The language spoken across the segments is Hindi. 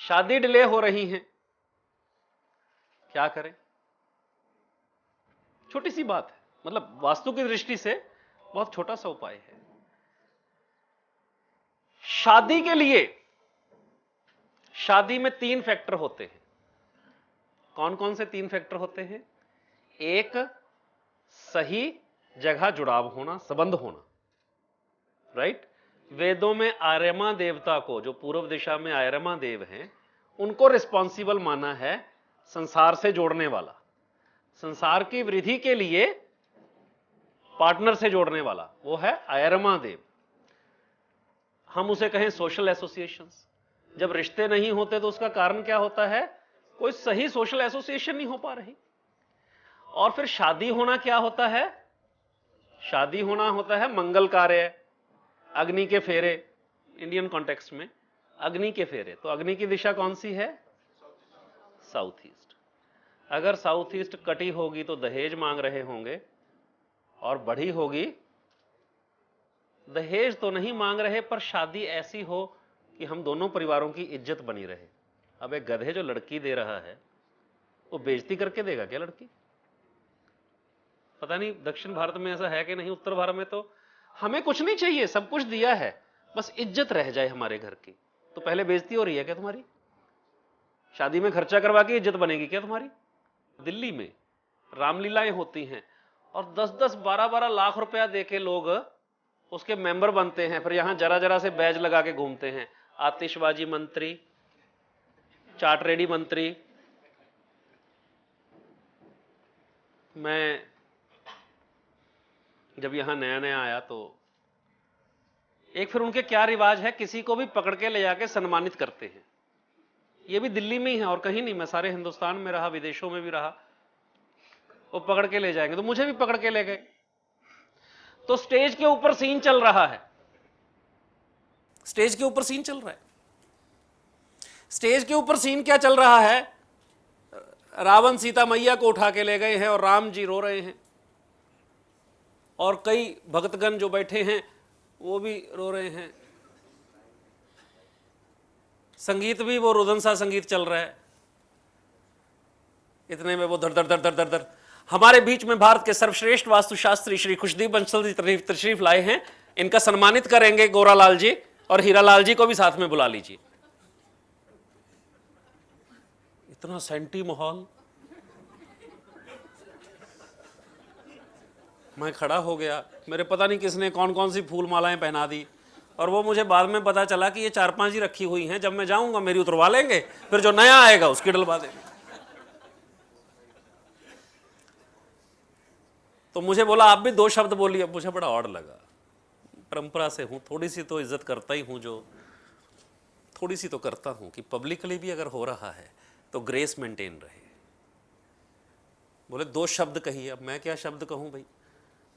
शादी डिले हो रही है, क्या करें? छोटी सी बात है, मतलब वास्तु की दृष्टि से बहुत छोटा सा उपाय है। शादी के लिए शादी में 3 फैक्टर होते हैं। कौन कौन से 3 फैक्टर होते हैं? एक, सही जगह जुड़ाव होना, संबंध होना, राइट। वेदों में आर्यमा देवता को, जो पूर्व दिशा में आर्यमा देव हैं, उनको रिस्पॉन्सिबल माना है संसार से जोड़ने वाला, संसार की वृद्धि के लिए पार्टनर से जोड़ने वाला, वो है आयरमा देव। हम उसे कहें सोशल एसोसिएशंस। जब रिश्ते नहीं होते तो उसका कारण क्या होता है? कोई सही सोशल एसोसिएशन नहीं हो पा रही। और फिर शादी होना क्या होता है? शादी होना होता है मंगल कार्य, अग्नि के फेरे। इंडियन कॉन्टेक्स्ट में अग्नि के फेरे, तो अग्नि की दिशा कौन सी है? South east. अगर साउथ ईस्ट कटी होगी तो दहेज मांग रहे होंगे, और बढ़ी होगी, दहेज तो नहीं मांग रहे पर शादी ऐसी हो कि हम दोनों परिवारों की इज्जत बनी रहे। अब एक गधे जो लड़की दे रहा है, वो बेइज्जती करके देगा क्या लड़की? पता नहीं दक्षिण भारत में ऐसा है कि नहीं। उत्तर भारत में तो हमें कुछ नहीं चाहिए, सब कुछ दिया है, बस इज्जत रह जाए हमारे घर की। तो पहले बेइज्जती हो रही है क्या तुम्हारी? शादी में खर्चा करवा के इज्जत बनेगी क्या तुम्हारी? दिल्ली में रामलीलाएं होती हैं और 10-10, 12-12 लाख रुपया देके लोग उसके मेंबर बनते हैं, फिर यहां जरा जरा से बैज लगा के घूमते हैं। आतिशबाजी मंत्री, चाट रेडी मंत्री। मैं जब यहां नया नया आया तो एक, फिर उनके क्या रिवाज है, किसी को भी पकड़ के ले जाके सम्मानित करते हैं। ये भी दिल्ली में ही है और कहीं नहीं। मैं सारे हिंदुस्तान में रहा, विदेशों में भी रहा। वो पकड़ के ले जाएंगे, तो मुझे भी पकड़ के ले गए। तो स्टेज के ऊपर सीन चल रहा है, स्टेज के ऊपर सीन चल रहा है। स्टेज के ऊपर सीन क्या चल रहा है? रावण सीता मैया को उठा के ले गए हैं और राम जी रो रहे हैं, और कई भक्तगण जो बैठे हैं वो भी रो रहे हैं। संगीत भी वो रुदन सा संगीत चल रहा है। इतने में वो धर धर धर धर धर धर हमारे बीच में भारत के सर्वश्रेष्ठ वास्तुशास्त्री श्री खुशदीप बंसल जी तशरीफ लाए हैं। इनका सम्मानित करेंगे गोरालाल जी, और हीरालाल जी को भी साथ में बुला लीजिए। इतना सेंटी माहौल। मैं खड़ा हो गया, मेरे पता नहीं किसने कौन कौन सी फूल मालाएं पहना दी, और वो मुझे बाद में पता चला कि ये 4-5 ही रखी हुई हैं। जब मैं जाऊंगा मेरी उतरवा लेंगे, फिर जो नया आएगा उसकी डलवा देंगे। तो मुझे बोला आप भी 2 शब्द बोलिए। मुझे बड़ा ऑड लगा, परंपरा से हूं, थोड़ी सी तो इज्जत करता ही हूं, जो थोड़ी सी तो करता हूं कि पब्लिकली भी अगर हो रहा है तो ग्रेस मेंटेन रहे। बोले 2 शब्द कहिए। अब मैं क्या शब्द कहूं भाई?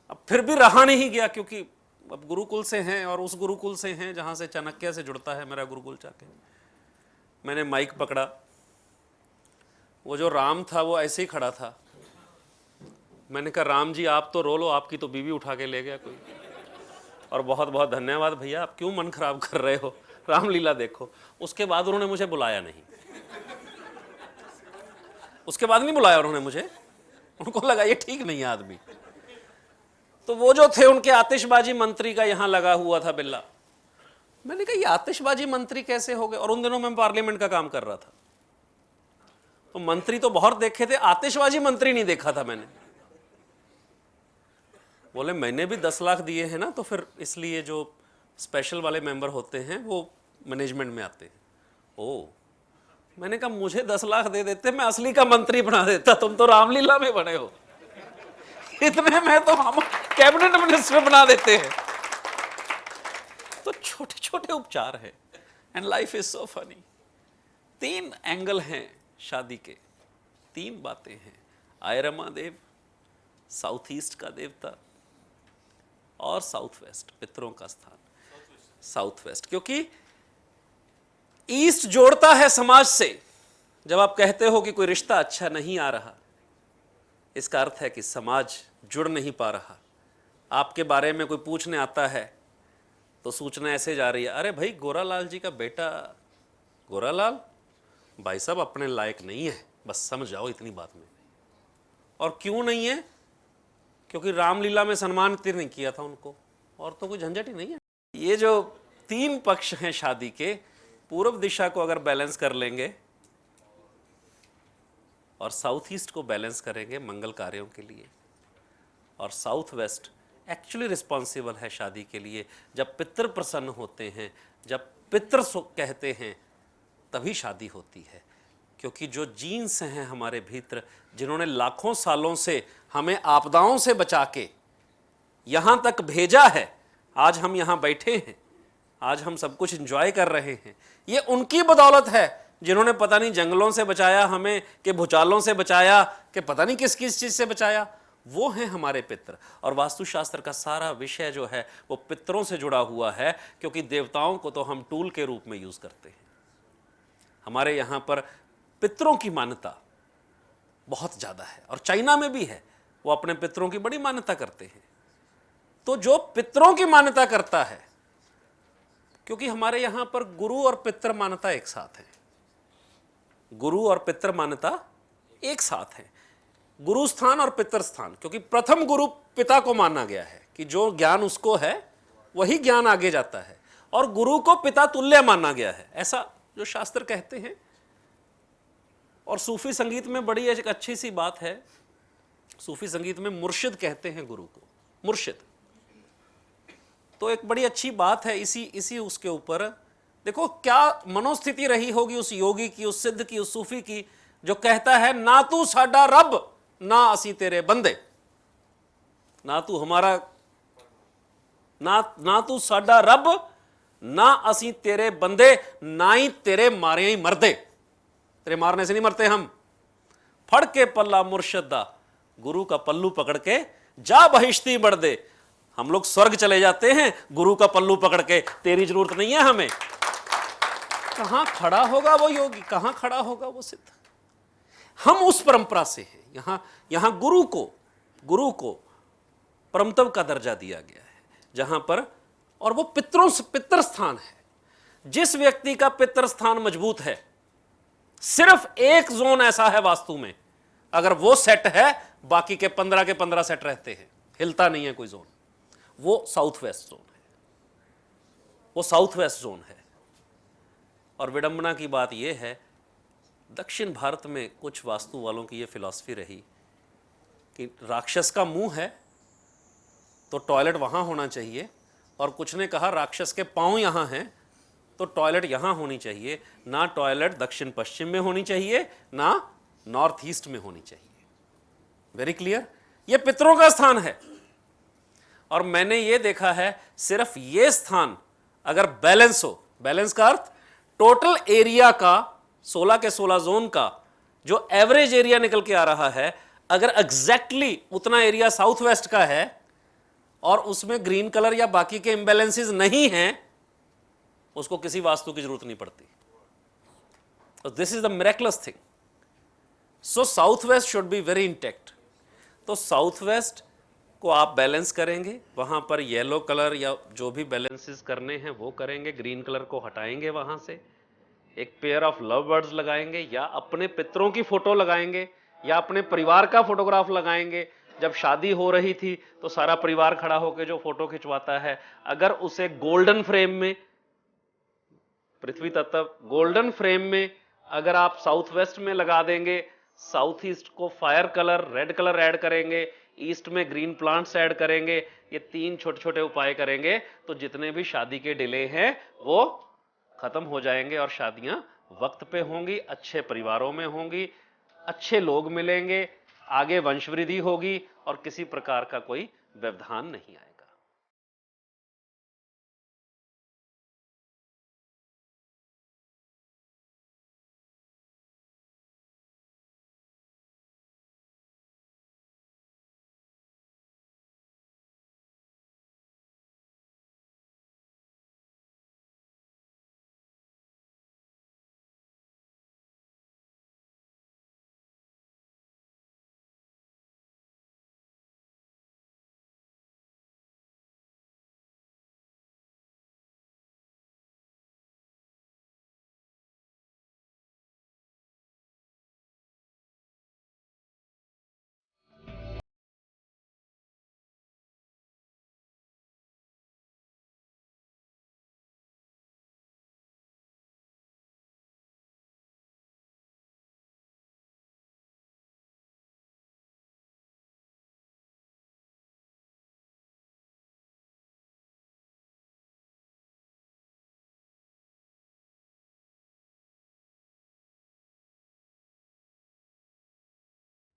अब फिर भी रहा नहीं गया, क्योंकि अब गुरुकुल से हैं और उस गुरुकुल से हैं जहां से चाणक्य से जुड़ता है मेरा गुरुकुल जाके। मैंने माइक पकड़ा, वो जो राम था वो ऐसे ही खड़ा था। मैंने कहा राम जी आप तो रो लो, आपकी तो बीवी उठा के ले गया कोई। और बहुत बहुत धन्यवाद भैया, आप क्यों मन खराब कर रहे हो, रामलीला देखो। उसके बाद उन्होंने मुझे बुलाया नहीं, उसके बाद नहीं बुलाया उन्होंने मुझे। उनको लगा ये ठीक नहीं है आदमी। तो वो जो थे उनके आतिशबाजी मंत्री का यहां लगा हुआ था बिल्ला। मैंने कहा ये आतिशबाजी मंत्री कैसे हो गए? और उन दिनों मैं पार्लियामेंट का काम कर रहा था, तो मंत्री तो बहुत देखे थे, आतिशबाजी मंत्री नहीं देखा था मैंने। बोले मैंने भी 10 लाख दिए हैं ना, तो फिर इसलिए जो स्पेशल वाले मेंबर होते हैं वो मैनेजमेंट में आते हैं। ओ, मैंने कहा मुझे 10 लाख दे देते, मैं असली का मंत्री बना देता, तुम तो रामलीला में बने हो। इतने में तो हम कैबिनेट मिनिस्टर बना देते हैं। तो छोटे छोटे उपचार है, and life is so funny. 3 angle हैं शादी के, 3 बातें हैं। आयरमा देव, साउथ ईस्ट का देवता, और साउथ वेस्ट पितरों का स्थान। साउथ वेस्ट क्योंकि ईस्ट जोड़ता है समाज से। जब आप कहते हो कि कोई रिश्ता अच्छा नहीं आ रहा, इसका अर्थ है कि समाज जुड़ नहीं पा रहा। आपके बारे में कोई पूछने आता है तो सूचना ऐसे जा रही है, अरे भाई गोरालाल जी का बेटा गोरालाल, भाई साहब अपने लायक नहीं है, बस समझ जाओ इतनी बात में। और क्यों नहीं है? क्योंकि रामलीला में सम्मान तीर नहीं किया था उनको, और तो कोई झंझट ही नहीं है। ये जो 3 पक्ष हैं शादी के, पूर्व दिशा को अगर बैलेंस कर लेंगे और साउथ ईस्ट को बैलेंस करेंगे मंगल कार्यों के लिए, और साउथ वेस्ट एक्चुअली रिस्पॉन्सिबल है शादी के लिए। जब पितृ प्रसन्न होते हैं, जब पितृ कहते हैं, तभी शादी होती है। क्योंकि जो जीन्स हैं हमारे भीतर, जिन्होंने लाखों सालों से हमें आपदाओं से बचा के यहाँ तक भेजा है, आज हम यहाँ बैठे हैं, आज हम सब कुछ एंजॉय कर रहे हैं, ये उनकी बदौलत है, जिन्होंने पता नहीं जंगलों से बचाया हमें, कि भूचालों से बचाया, कि पता नहीं किस किस चीज़ से बचाया। वो हैं हमारे पितृ। और वास्तुशास्त्र का सारा विषय जो है वो पितरों से जुड़ा हुआ है, क्योंकि देवताओं को तो हम टूल के रूप में यूज़ करते हैं। हमारे यहाँ पर पितरों की मान्यता बहुत ज़्यादा है, और चाइना में भी है, वो अपने पितरों की बड़ी मान्यता करते हैं। तो जो पितरों की मान्यता करता है, क्योंकि हमारे यहाँ पर गुरु और पितृ मान्यता एक साथ है, गुरु और पितृ मान्यता एक साथ है, गुरु स्थान और पितृ स्थान। क्योंकि प्रथम गुरु पिता को माना गया है कि जो ज्ञान उसको है वही ज्ञान आगे जाता है, और गुरु को पिता तुल्य माना गया है, ऐसा जो शास्त्र कहते हैं। और सूफी संगीत में बड़ी एक अच्छी सी बात है, सूफी संगीत में मुर्शिद कहते हैं गुरु को, मुर्शिद। तो एक बड़ी अच्छी बात है इसी उसके ऊपर। देखो क्या मनोस्थिति रही होगी उस योगी की, उस सिद्ध की, उस सूफी की, जो कहता है ना तू साडा रब ना असी तेरे बंदे, ना तू हमारा, ना तू साडा रब ना असी तेरे बंदे, ना ही तेरे मारे ही मरदे। तेरे मारने से नहीं मरते हम। फड़ के पल्ला मुर्शदा, गुरु का पल्लू पकड़ के जा बहिश्ती बढ़ दे। हम लोग स्वर्ग चले जाते हैं गुरु का पल्लू पकड़ के, तेरी जरूरत नहीं है हमें। कहां खड़ा होगा वो योगी, कहां खड़ा होगा वो सिद्ध? हम उस परंपरा से हैं। यहां गुरु को परमतव का दर्जा दिया गया है, जहां पर, और वो पितृ स्थान है। जिस व्यक्ति का पितृ स्थान मजबूत है, सिर्फ एक जोन ऐसा है वास्तु में, अगर वो सेट है, बाकी के 15 के 15 सेट रहते हैं, हिलता नहीं है कोई जोन। वो साउथ वेस्ट जोन है, वो साउथ वेस्ट जोन है। और विडंबना की बात यह है, दक्षिण भारत में कुछ वास्तु वालों की यह फिलॉसफी रही कि राक्षस का मुंह है तो टॉयलेट वहां होना चाहिए, और कुछ ने कहा राक्षस के पांव यहां हैं तो टॉयलेट यहां होनी चाहिए। ना टॉयलेट दक्षिण पश्चिम में होनी चाहिए, ना नॉर्थ ईस्ट में होनी चाहिए। वेरी क्लियर, यह पितरों का स्थान है। और मैंने यह देखा है, सिर्फ यह स्थान अगर बैलेंस हो, बैलेंस का अर्थ टोटल एरिया का 16 के 16 जोन का जो एवरेज एरिया निकल के आ रहा है, अगर एग्जैक्टली उतना एरिया साउथ वेस्ट का है और उसमें ग्रीन कलर या बाकी के इम्बैलेंसेस नहीं हैं, उसको किसी वास्तु की जरूरत नहीं पड़ती। तो this is the miracles thing. So south west should be very intact. तो साउथ वेस्ट को आप बैलेंस करेंगे, वहां पर येलो कलर या जो भी बैलेंसेस करने हैं वो करेंगे, ग्रीन कलर को हटाएंगे, वहां से एक पेयर ऑफ लव बर्ड्स लगाएंगे, या अपने पितरों की फोटो लगाएंगे, या अपने परिवार का फोटोग्राफ लगाएंगे। जब शादी हो रही थी तो सारा परिवार खड़ा होकर जो फोटो खिंचवाता है, अगर उसे गोल्डन फ्रेम में, पृथ्वी तत्व गोल्डन फ्रेम में अगर आप साउथ वेस्ट में लगा देंगे, साउथ ईस्ट को fire colour red colour add करेंगे, ईस्ट में ग्रीन प्लांट्स ऐड करेंगे, ये 3 छोटे छोटे उपाय करेंगे, तो जितने भी शादी के डिले हैं वो खत्म हो जाएंगे, और शादियां वक्त पे होंगी, अच्छे परिवारों में होंगी, अच्छे लोग मिलेंगे, आगे वंशवृद्धि होगी, और किसी प्रकार का कोई व्यवधान नहीं आएगा।